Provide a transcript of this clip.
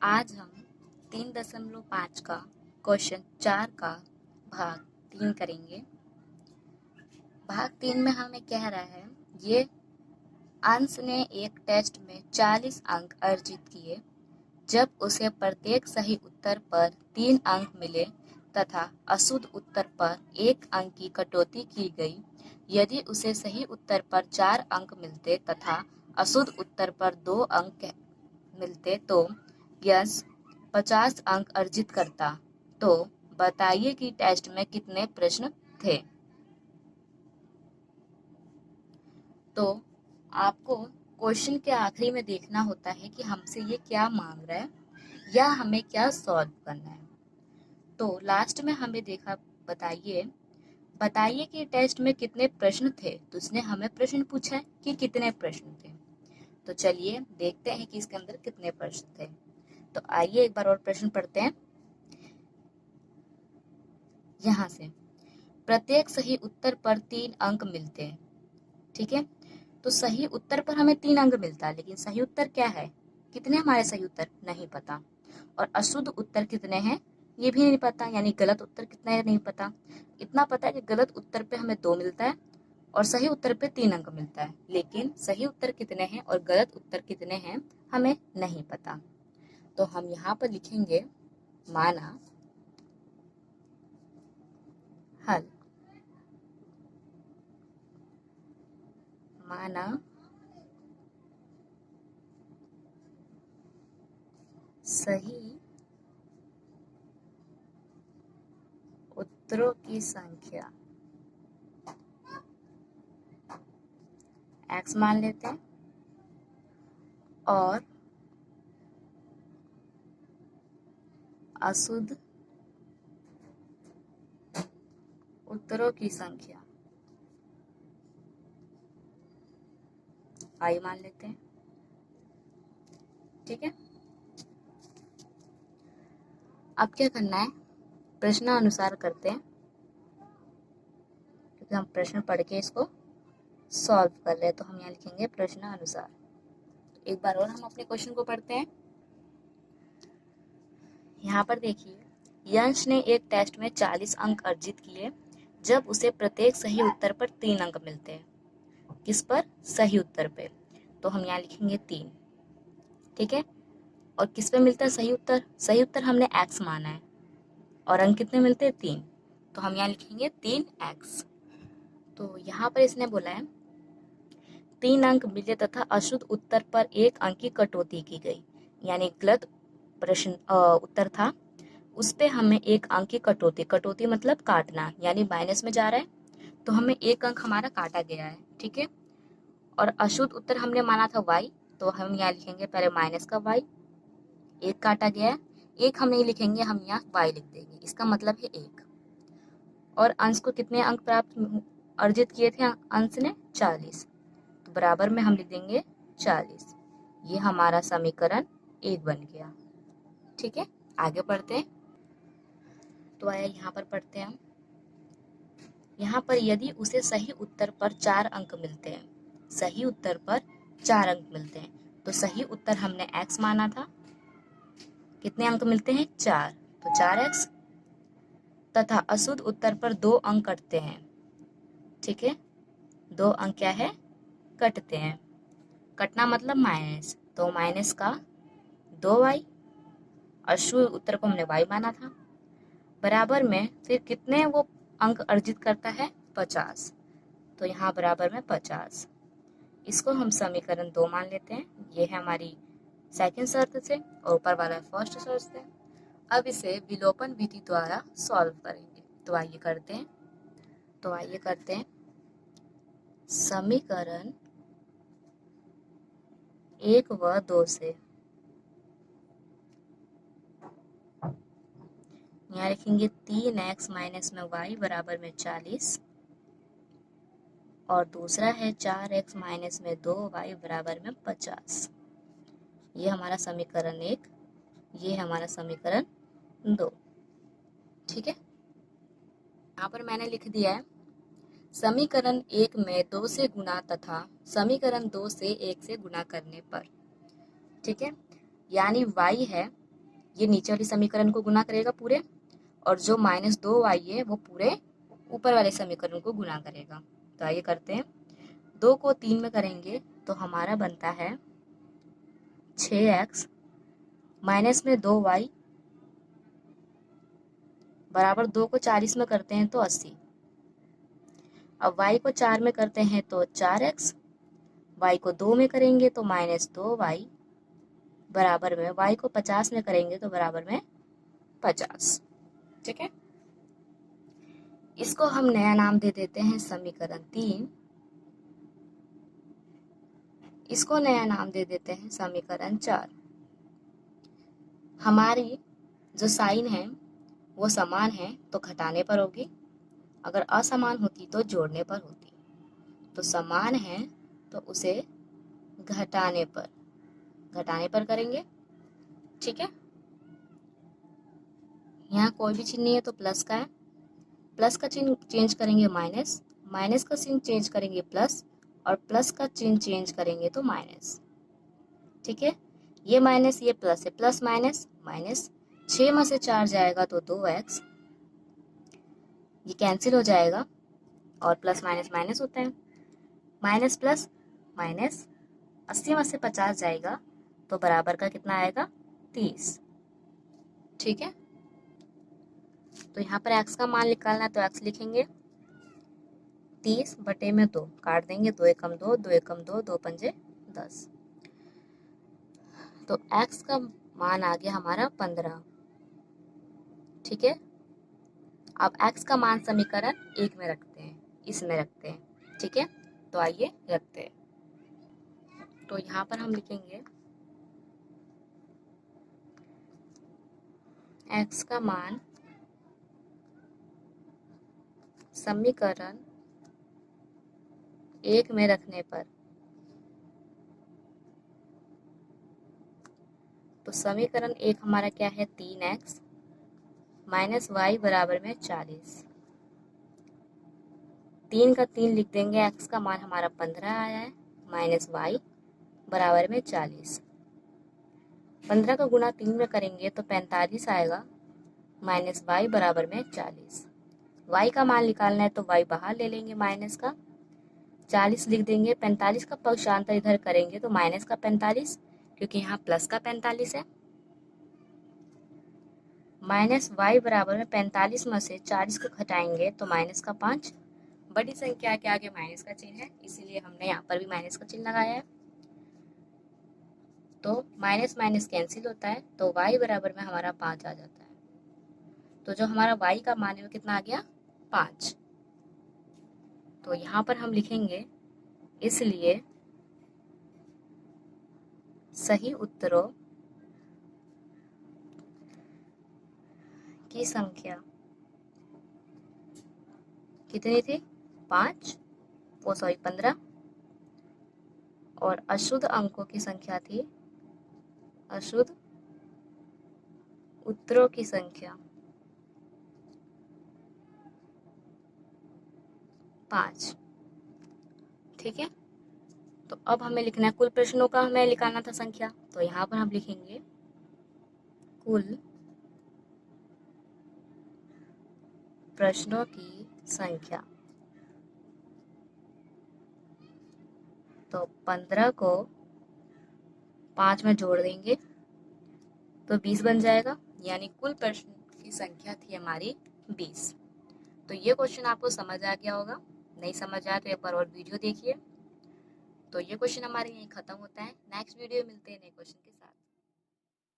आज हम 3.5 का क्वेश्चन 4 का भाग 3 करेंगे। भाग 3 में हमें कह रहा है ये अंश ने एक टेस्ट में 40 अंक अर्जित किए जब उसे प्रत्येक सही उत्तर पर 3 अंक मिले तथा अशुद्ध उत्तर पर 1 अंक की कटौती की गई। यदि उसे सही उत्तर पर 4 अंक मिलते तथा अशुद्ध उत्तर पर 2 अंक मिलते तो यश 50 अंक अर्जित करता। तो बताइए कि टेस्ट में कितने प्रश्न थे। तो आपको क्वेश्चन के आखिरी में देखना होता है कि हमसे ये क्या मांग रहा है या हमें क्या सॉल्व करना है। तो लास्ट में हमें देखा बताइए कि टेस्ट में कितने प्रश्न थे। तो उसने हमें प्रश्न पूछा है कि कितने प्रश्न थे। तो चलिए देखते हैं कि इसके अंदर कितने प्रश्न थे। तो आइए एक बार और प्रश्न पढ़ते हैं। यहाँ से प्रत्येक सही उत्तर पर 3 अंक मिलते हैं। ठीक है, तो सही उत्तर पर हमें 3 अंक मिलता है, लेकिन सही उत्तर क्या है, कितने हमारे सही उत्तर नहीं पता। और अशुद्ध उत्तर कितने हैं ये भी नहीं पता, यानी गलत उत्तर कितना है नहीं पता। इतना पता है कि गलत उत्तर पे हमें 2 मिलता है और सही उत्तर पे 3 अंक मिलता है, लेकिन सही उत्तर कितने हैं और गलत उत्तर कितने हैं हमें नहीं पता। तो हम यहाँ पर लिखेंगे माना हल। माना सही उत्तरों की संख्या x मान लेते हैं और अशुद्ध उत्तरों की संख्या y मान लेते हैं। ठीक है, अब क्या करना है, प्रश्नानुसार करते हैं, क्योंकि हम प्रश्न पढ़ के इसको सॉल्व कर रहे हैं। तो हम यहाँ लिखेंगे प्रश्नानुसार। तो एक बार और हम अपने क्वेश्चन को पढ़ते हैं। यहाँ पर देखिए, यंश ने एक टेस्ट में 40 अंक अर्जित किए जब उसे प्रत्येक सही उत्तर पर 3 अंक मिलते हैं। किस पर, सही उत्तर पे। तो हम यहाँ लिखेंगे 3। ठीक है, और किस पे मिलता है सही उत्तर, सही उत्तर हमने x माना है और अंक कितने मिलते हैं 3। तो हम यहाँ लिखेंगे 3x। तो यहाँ पर इसने बोला है 3 अंक मिले तथा अशुद्ध उत्तर पर 1 अंक की कटौती की गई, यानी गलत प्रश्न उत्तर था उस पे हमें 1 अंक की कटौती मतलब काटना, यानी माइनस में जा रहा है तो हमें 1 अंक हमारा काटा गया है। ठीक है, और अशुद्ध उत्तर हमने माना था y, तो हम यहाँ लिखेंगे पहले माइनस का y, 1 काटा गया है, 1 हम नहीं लिखेंगे, हम यहाँ y लिख देंगे, इसका मतलब है 1। और अंश को कितने अंक प्राप्त अर्जित किए थे अंश ने, 40, तो बराबर में हम लिख देंगे 40। ये हमारा समीकरण 1 बन गया। ठीक है, आगे पढ़ते हैं। तो आया यहाँ पर पढ़ते हैं हम। यहाँ पर यदि उसे सही उत्तर पर 4 अंक मिलते हैं, सही उत्तर पर 4 अंक मिलते हैं, तो सही उत्तर हमने x माना था, कितने अंक मिलते हैं 4, तो 4x, तथा अशुद्ध उत्तर पर 2 अंक कटते हैं। ठीक है, 2 अंक क्या है, कटते हैं, कटना मतलब माइनस, तो माइनस का 2y, अशुद्ध उत्तर को हमने y माना था, बराबर में फिर कितने वो अंक अर्जित करता है 50, तो यहाँ बराबर में 50। इसको हम समीकरण 2 मान लेते हैं। ये है हमारी सेकंड शर्त से और ऊपर वाला फर्स्ट शर्त से। अब इसे विलोपन विधि द्वारा सॉल्व करेंगे। तो आइए करते हैं समीकरण 1 व 2 से। यहाँ लिखेंगे 3x माइनस में y बराबर में 40, और दूसरा है 4x माइनस में 2y बराबर में 50। ये हमारा समीकरण 1, ये हमारा समीकरण 2। ठीक है, यहाँ पर मैंने लिख दिया है समीकरण 1 में 2 से गुणा तथा समीकरण 2 से 1 से गुणा करने पर। ठीक है, यानी y है ये नीचे वाले समीकरण को गुना करेगा पूरे, और जो -2y है वो पूरे ऊपर वाले समीकरण को गुना करेगा। तो आइए करते हैं। 2 को 3 में करेंगे तो हमारा बनता है 6x माइनस में 2y बराबर 2 को 40 में करते हैं तो 80। अब y को 4 में करते हैं तो 4x, y को 2 में करेंगे तो -2y बराबर में y को 50 में करेंगे तो बराबर में 50। ठीक है, इसको हम नया नाम दे देते हैं समीकरण 3। इसको नया नाम दे देते हैं समीकरण 4। हमारी जो साइन है वो समान है तो घटाने पर होगी, अगर असमान होती तो जोड़ने पर होती। तो समान है तो उसे घटाने पर करेंगे। ठीक है, यहाँ कोई भी चिन्ह नहीं है तो प्लस का है, प्लस का चिन्ह चेंज करेंगे माइनस, माइनस का चिन्ह चेंज करेंगे प्लस, और प्लस का चिन्ह चेंज करेंगे तो माइनस। ठीक है, ये माइनस ये प्लस है, प्लस माइनस माइनस, 6 में से 4 जाएगा तो 2x, ये कैंसिल हो जाएगा और प्लस माइनस माइनस होता है, माइनस प्लस माइनस, 80 में से 50 जाएगा तो बराबर का कितना आएगा 30। ठीक है, तो यहाँ पर x का मान निकालना है तो x लिखेंगे 30 बटे में 2, काट देंगे, 2 एकम 2, 2 एकम 2, 2 पंजे 10। तो x का मान आ गया हमारा 15। ठीक है, अब x का मान समीकरण 1 में रखते हैं, इसमें रखते हैं। ठीक है, तो आइए रखते हैं। तो यहाँ पर हम लिखेंगे x का मान समीकरण 1 में रखने पर, तो समीकरण 1 हमारा क्या है 3x माइनस वाई बराबर में 40। 3 का 3 लिख देंगे, x का मान हमारा 15 आया है, माइनस वाई बराबर में 40। 15 का गुणा 3 में करेंगे तो 45 आएगा, माइनस वाई बराबर में 40। y का मान निकालना है तो y बाहर ले लेंगे, माइनस का 40 लिख देंगे, 45 का पक्षांतर इधर करेंगे तो माइनस का 45, क्योंकि यहाँ प्लस का 45 है। माइनस वाई बराबर में 45 में से 40 को घटाएंगे तो माइनस का 5। बड़ी संख्या के आगे माइनस का चिन्ह है, इसीलिए हमने यहाँ पर भी माइनस का चिन्ह लगाया है। तो माइनस माइनस कैंसिल होता है तो y बराबर में हमारा 5 आ जाता है। तो जो हमारा y का मान है वो कितना आ गया 5। तो यहाँ पर हम लिखेंगे इसलिए सही उत्तरों की संख्या कितनी थी 5, 15, और अशुद्ध अंकों की संख्या थी, अशुद्ध उत्तरों की संख्या 5। ठीक है, तो अब हमें लिखना है कुल प्रश्नों का, हमें निकालना था संख्या, तो यहाँ पर हम लिखेंगे कुल प्रश्नों की संख्या। तो 15 को 5 में जोड़ देंगे तो 20 बन जाएगा, यानी कुल प्रश्न की संख्या थी हमारी 20। तो ये क्वेश्चन आपको समझ आ गया होगा, नहीं समझ आया तो एक बार और वीडियो देखिए। तो ये क्वेश्चन हमारे यहीं खत्म होता है, नेक्स्ट वीडियो मिलते हैं नए क्वेश्चन के साथ।